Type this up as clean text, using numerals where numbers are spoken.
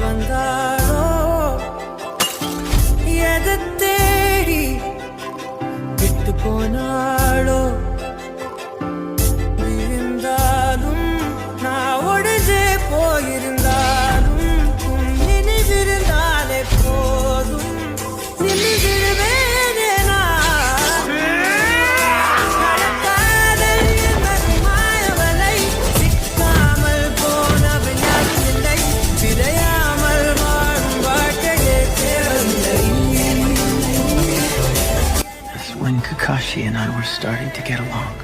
வந்தாளோ எதை தேடி விட்டு போனாளோ இருந்தாலும் நான் ஒடிஞ்சே போயிருந்தாலும் நினைவிருந்தாலே போதும் நினைவிருவேனே நான் நடக்காதல் என்பது மாயவலை சிக்காமல் போனவன் யாரும் இல்லை விரையாமல் வாழும் வாழ்க்கையே தேவையில்லை. That's when Kakashi and I were starting to get along.